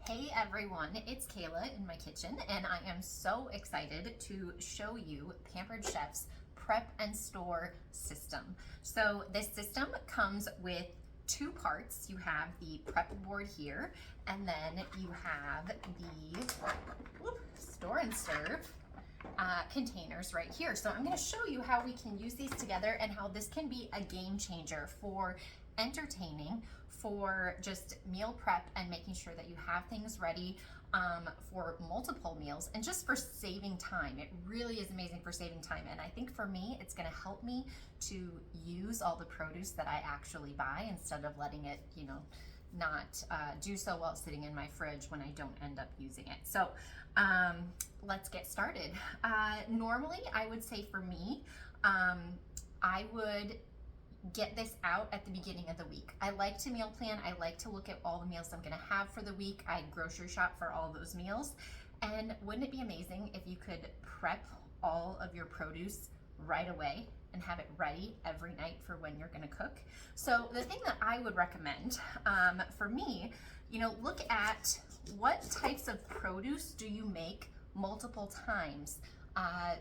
Hey everyone, it's Kayla in my kitchen, and I am so excited to show you Pampered Chef's prep and store system. So this system comes with two parts. You have the prep board here, and then you have the store and serve containers right here. So I'm going to show you how we can use these together and how this can be a game changer for entertaining, for just meal prep and making sure that you have things ready for multiple meals, and just for saving time. It really is amazing for saving time, and I think for me it's going to help me to use all the produce that I actually buy instead of letting it, not do so well sitting in my fridge when I don't end up using it. So let's get started. Normally I would say for me, I would get this out at the beginning of the week. I like to meal plan. I like to look at all the meals I'm gonna have for the week. I grocery shop for all those meals. And wouldn't it be amazing if you could prep all of your produce right away and have it ready every night for when you're gonna cook? So the thing that I would recommend for me, look at what types of produce do you make multiple times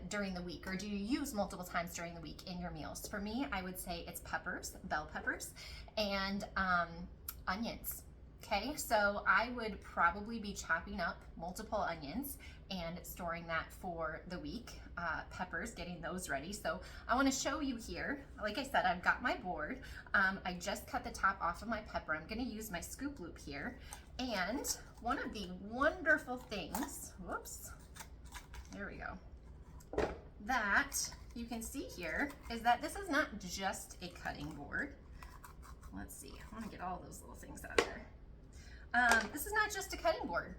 during the week, or do you use multiple times during the week in your meals? For me, I would say it's peppers, bell peppers, and onions. Okay, so I would probably be chopping up multiple onions and storing that for the week. Peppers, getting those ready. So I want to show you here. Like I said, I've got my board. I just cut the top off of my pepper. I'm going to use my scoop loop here. And one of the wonderful things, whoops, there we go, that you can see here is that this is not just a cutting board. Let's see, I want to get all those little things out of there. This is not just a cutting board.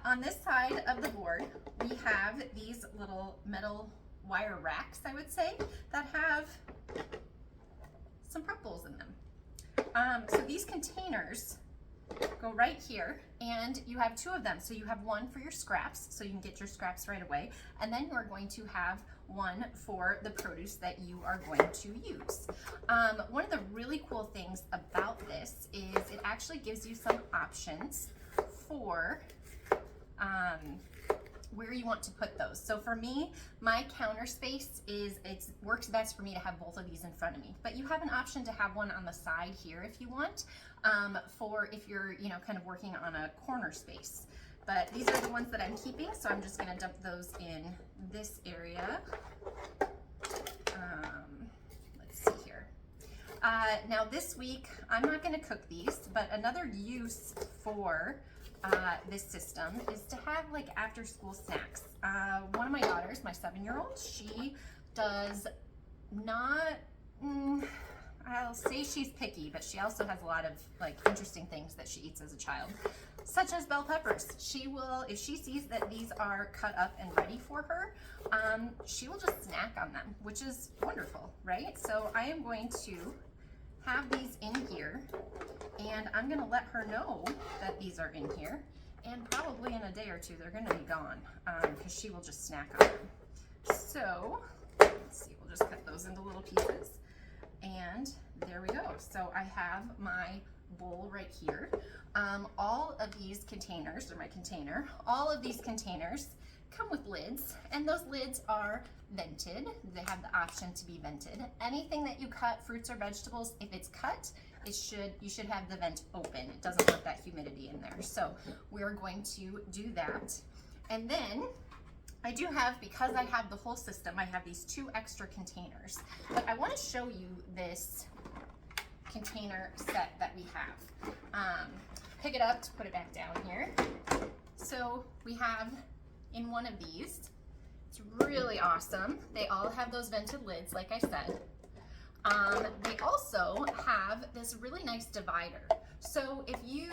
On this side of the board, we have these little metal wire racks, I would say, that have some prep bowls in them. So these containers go right here, and you have two of them. So you have one for your scraps, so you can get your scraps right away, and then you are going to have one for the produce that you are going to use. One of the really cool things about this is it actually gives you some options for where you want to put those. So for me, my counter space it works best for me to have both of these in front of me, but you have an option to have one on the side here if you want, for if you're kind of working on a corner space. But these are the ones that I'm keeping, so I'm just going to dump those in this area. Let's see here. Now this week I'm not going to cook these, but another use for this system is to have like after school snacks. One of my daughters, my 7-year-old, she does not, I'll say she's picky, but she also has a lot of like interesting things that she eats as a child, such as bell peppers. She will, if she sees that these are cut up and ready for her, she will just snack on them, which is wonderful, right? So I am going to have these in here, and I'm gonna let her know that these are in here, and probably in a day or two they're gonna be gone, because she will just snack on them. So let's see, we'll just cut those into little pieces, and there we go. So I have my bowl right here. All of these containers, or my container, all of these containers come with lids, and those lids are vented. They have the option to be vented. Anything that you cut, fruits or vegetables, if it's cut, you should have the vent open. It doesn't want that humidity in there. So we're going to do that. And then I do have, because I have the whole system, I have these two extra containers. But I want to show you this container set that we have. Pick it up to put it back down here. So we have in one of these, it's really awesome. They all have those vented lids, like I said. They also have this really nice divider. So if you,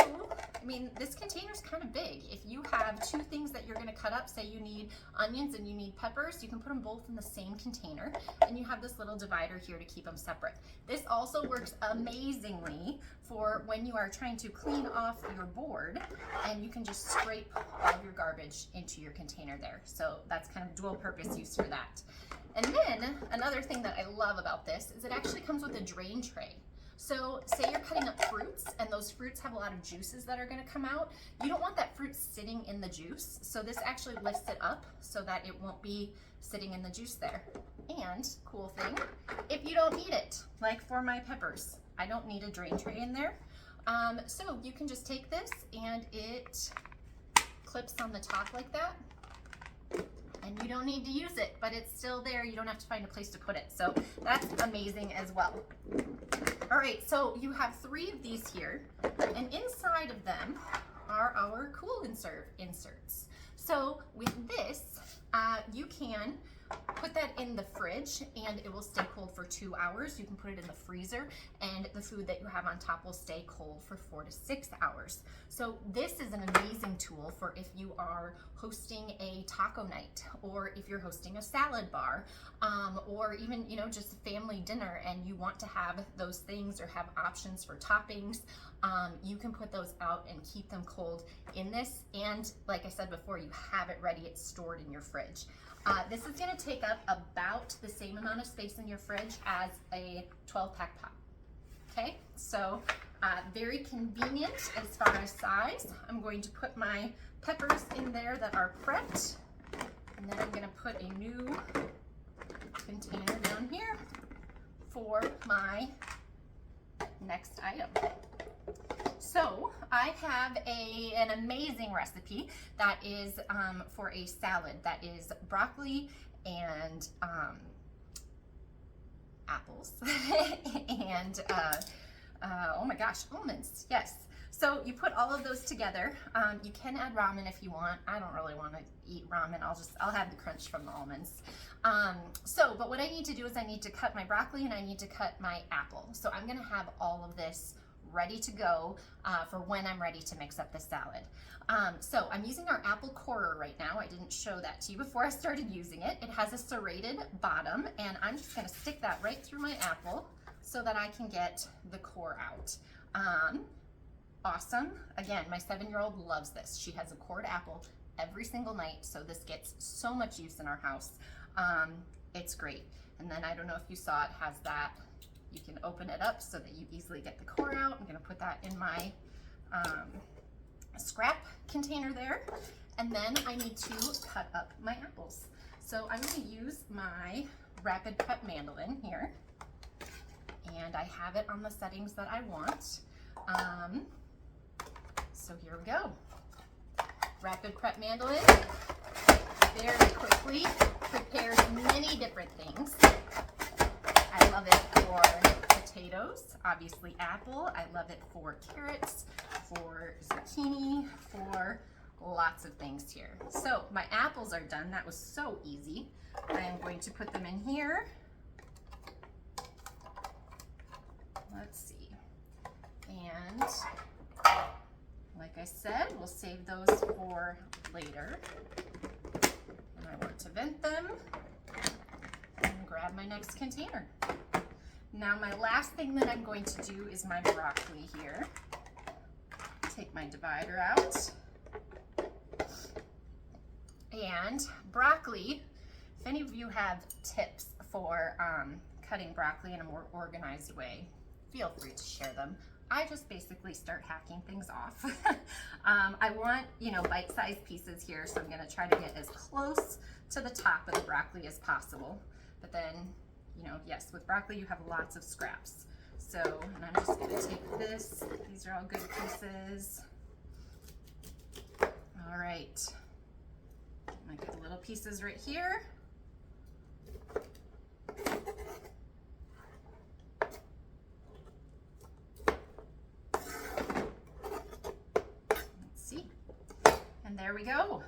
this container's kind of big. If you have two things that you're gonna cut up, say you need onions and you need peppers, you can put them both in the same container, and you have this little divider here to keep them separate. This also works amazingly for when you are trying to clean off your board, and you can just scrape all of your garbage into your container there. So that's kind of dual purpose use for that. And then another thing that I love about this is it actually comes with a drain tray. So say you're cutting up fruits and those fruits have a lot of juices that are gonna come out. You don't want that fruit sitting in the juice. So this actually lifts it up so that it won't be sitting in the juice there. And cool thing, if you don't need it, like for my peppers, I don't need a drain tray in there. So you can just take this and it clips on the top like that. And you don't need to use it, but it's still there. You don't have to find a place to put it. So that's amazing as well. All right, so you have 3 of these here, and inside of them are our Cool and Serve inserts. So with this, you can put that in the fridge and it will stay cold for 2 hours. You can put it in the freezer and the food that you have on top will stay cold for 4 to 6 hours. So this is an amazing tool for if you are hosting a taco night, or if you're hosting a salad bar, or even, you know, just a family dinner and you want to have those things or have options for toppings. You can put those out and keep them cold in this. And like I said before, you have it ready. It's stored in your fridge. This is going to take up about the same amount of space in your fridge as a 12-pack pop. Okay, so very convenient as far as size. I'm going to put my peppers in there that are prepped, and then I'm going to put a new container down here for my next item. So I have an amazing recipe that is for a salad that is broccoli and apples and oh my gosh, almonds. Yes. So you put all of those together. You can add ramen if you want. I don't really want to eat ramen. I'll have the crunch from the almonds. But what I need to do is I need to cut my broccoli and I need to cut my apple. So I'm going to have all of this ready to go for when I'm ready to mix up the salad. So I'm using our apple corer right now. I didn't show that to you before I started using it. It has a serrated bottom, and I'm just going to stick that right through my apple so that I can get the core out. Awesome. Again, my 7-year-old loves this. She has a cored apple every single night, so this gets so much use in our house. It's great. And then I don't know if you saw it has that. You can open it up so that you easily get the core out. I'm going to put that in my scrap container there. And then I need to cut up my apples. So I'm going to use my Rapid Prep mandolin here. And I have it on the settings that I want. So here we go. Rapid Prep mandolin very quickly prepares many different things. I love it for potatoes, obviously apple. I love it for carrots, for zucchini, for lots of things here. So my apples are done. That was so easy. I am going to put them in here. Let's see. And like I said, we'll save those for later. And I want to vent them and grab my next container. Now my last thing that I'm going to do is my broccoli here. Take my divider out. And broccoli, if any of you have tips for cutting broccoli in a more organized way, feel free to share them. I just basically start hacking things off. I want, bite-sized pieces here, so I'm gonna try to get as close to the top of the broccoli as possible. But then, yes, with broccoli you have lots of scraps. So, and I'm just gonna take this. These are all good pieces. All right. My good little pieces right here. There we go.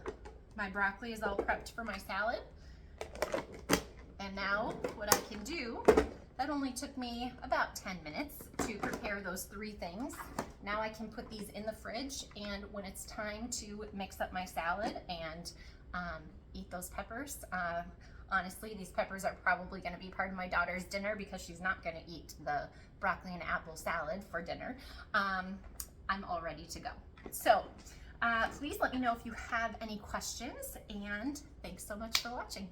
My broccoli is all prepped for my salad. And now what I can do, that only took me about 10 minutes to prepare those 3 things. Now I can put these in the fridge, and when it's time to mix up my salad and eat those peppers, honestly, these peppers are probably going to be part of my daughter's dinner because she's not going to eat the broccoli and apple salad for dinner. I'm all ready to go. So please let me know if you have any questions, and thanks so much for watching.